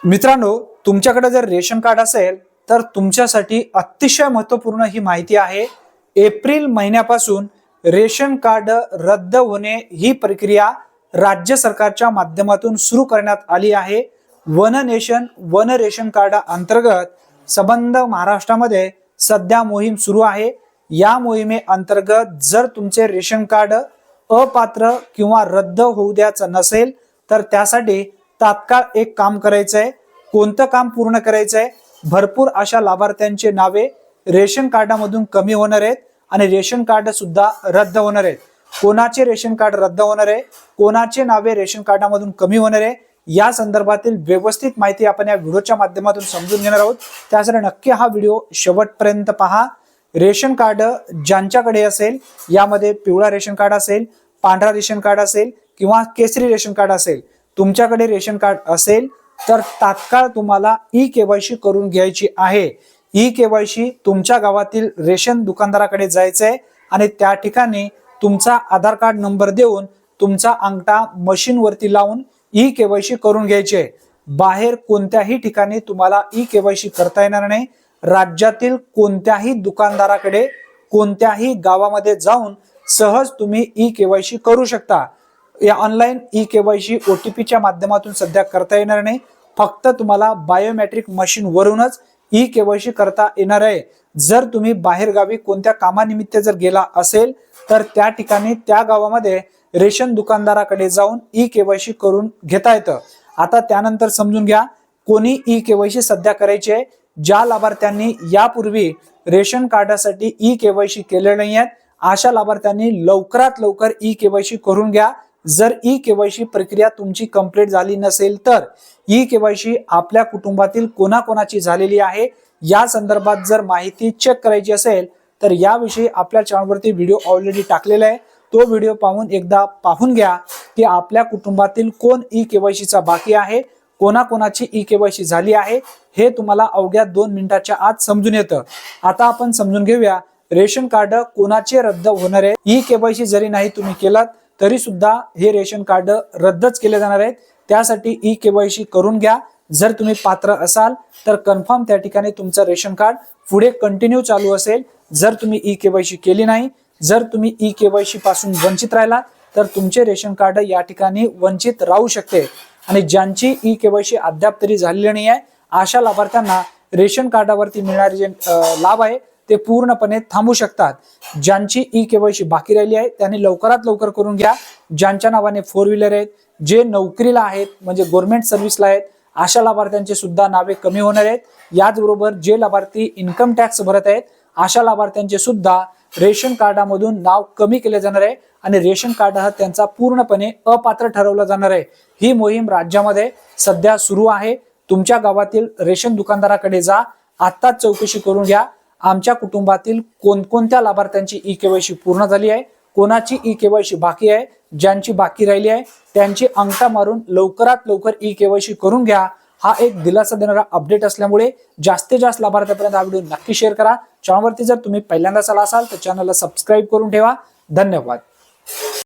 मित्रांनो, तुमच्याकडे जर रेशन कार्ड असेल तर तुमच्यासाठी अतिशय महत्त्वपूर्ण ही माहिती आहे। एप्रिल महिन्यापासून रेशन कार्ड रद्द होणे ही प्रक्रिया राज्य सरकारच्या माध्यमातून सुरू करण्यात आली आहे। One nation one ration card अंतर्गत संबंध महाराष्ट्रामध्ये सध्या मोहीम सुरू आहे। या मोहिमे अंतर्गत जर तुमचे रेशन कार्ड अपात्र किंवा रद्द होऊ द्यायचं नसेल तर त्यासाठी तात्काळ एक काम करायचं आहे। कोणतं काम पूर्ण करायचं आहे? भरपूर अशा लाभार्थ्यांचे नावे रेशन कार्डामधून कमी होणार आहेत आणि रेशन कार्ड सुद्धा रद्द होणार आहेत। कोणाचे रेशन कार्ड रद्द होणार आहे, कोणाचे नावे रेशन कार्डामधून कमी होणार आहे, या संदर्भातील व्यवस्थित माहिती आपण या व्हिडिओच्या माध्यमातून समजून घेणार आहोत। त्यासाठी नक्की हा व्हिडिओ शेवटपर्यंत पहा। रेशन कार्ड ज्यांच्याकडे असेल, यामध्ये पिवळा रेशन कार्ड असेल, पांढरा रेशन कार्ड असेल किंवा केसरी रेशन कार्ड असेल, तुमच्याकडे रेशन कार्ड असेल तर तात्काळ तुम्हाला ई-केवायसी करून घ्यायची आहे। ई-केवायसी तुमच्या गावातील रेशन दुकानदाराकडे जायचं आहे आणि त्या ठिकाणी तुमचा आधार कार्ड नंबर देऊन तुमचा अंगठा मशीन वरती लावून ई-केवायसी करून घ्यायची आहे। बाहेर कोणत्याही ठिकाणी तुम्हाला ई-केवायसी करता येणार नाही। राज्यातील कोणत्याही दुकानदाराकडे कोणत्याही गावामध्ये जाऊन सहज तुम्ही ई-केवायसी करू शकता। या ऑनलाइन ई-केवायसी OTPच्या माध्यमातून सध्या करता येणार नाही। फक्त तुम्हाला बायोमेट्रिक मशीन वरूनच ई-केवायसी करता येणार आहे। जर तुम्ही बाहेर गावी कोणत्या कामानिमित्त जर गेला असेल तर त्या ठिकाणी त्या गावामध्ये रेशन दुकानदाराकडे जाऊन ई-केवायसी करून घेता येतं। आता त्यानंतर समजून घ्या कोणी ई-केवायसी सध्या करायची आहे। ज्या लाभार्थ्यांनी यापूर्वी रेशन कार्डासाठी ई-केवायसी केले नाही आहेत अशा लाभार्थ्यांनी लवकरात लवकर ई-केवायसी करून घ्या। जर ई-केवायसी प्रक्रिया तुमची कंप्लीट झाली नसेल तर ई-केवायसी आपल्या कुटुंबातील कोणाकोणाची झालेली आहे या संदर्भात जर माहिती चेक करायची असेल तर याविषयी आपल्या चॅनलवरती व्हिडिओ ऑलरेडी टाकलेला आहे। तो व्हिडिओ पाहून एकदा पाहून घ्या की आपल्या कुटुंबातील कोण ई-केवायसीचा बाकी आहे, कोणाकोणाची ई-केवायसी झाली आहे, हे तुम्हाला अवघ्या 2 मिनिटाच्या आत समजून येतं। आता आपण समजून घेऊया रेशन कार्ड कोणाचे रद्द होणार आहे। ई-केवायसी जरी नाही तुम्ही केलात तरी सुद्धा हे रेशन कार्ड रद्दच केले जाणार आहेत। त्यासाठी ई-केवायसी करून घ्या। जर तुम्ही पात्र असाल तर कन्फर्म त्या ठिकाणी तुमचं रेशन कार्ड पुढे कंटिन्यू चालू असेल। जर तुम्ही ई-केवायसी केली नाही, जर तुम्ही ई-केवायसी पासून वंचित राहिला तर तुमचे रेशन कार्ड या ठिकाणी वंचित राहू शकते। आणि ज्यांची ई-केवायसी अद्याप तरी झालेली नाही आहे अशा लाभार्थ्यांना रेशन कार्डावरती मिळणारे जे लाभ आहे ते पूर्णपणे थांबू शकतात। ज्यांची ई-केवायसी बाकी राहिली आहे त्यांनी लवकरात लवकर करून घ्या। ज्यांच्या नावाने 4 व्हीलर आहेत, जे नोकरीला आहेत म्हणजे गव्हर्नमेंट सर्व्हिसला आहेत अशा लाभार्थ्यांचे सुद्धा नावे कमी होणार आहेत। याचबरोबर जे लाभार्थी इन्कम टॅक्स भरत आहेत अशा लाभार्थ्यांचे सुद्धा रेशन कार्डामधून नाव कमी केले जाणार आहे आणि रेशन कार्ड हा त्यांचा पूर्णपणे अपात्र ठरवला जाणार आहे। ही मोहीम राज्यामध्ये सध्या सुरू आहे। तुमच्या गावातील रेशन दुकानदाराकडे जा, आत्ताच चौकशी करून घ्या आमच्या कुटुंबातील कोणकोणत्या लाभार्थ्यांची ई-केवायसी पूर्ण झाली आहे, कोणाची ई-केवायसी बाकी आहे, ज्यांची बाकी राहिली आहे त्यांची अंगठा मारून लवकरात लवकर ई-केवायसी करून घ्या। हा एक दिलासा देणारा अपडेट असल्यामुळे जास्तीत जास्त लाभार्थ्यांपर्यंत हा व्हिडिओ नक्की शेअर करा। चॅनलवरती जर तुम्ही पहिल्यांदाच आला असाल तर चॅनलला सबस्क्राईब करून ठेवा। धन्यवाद।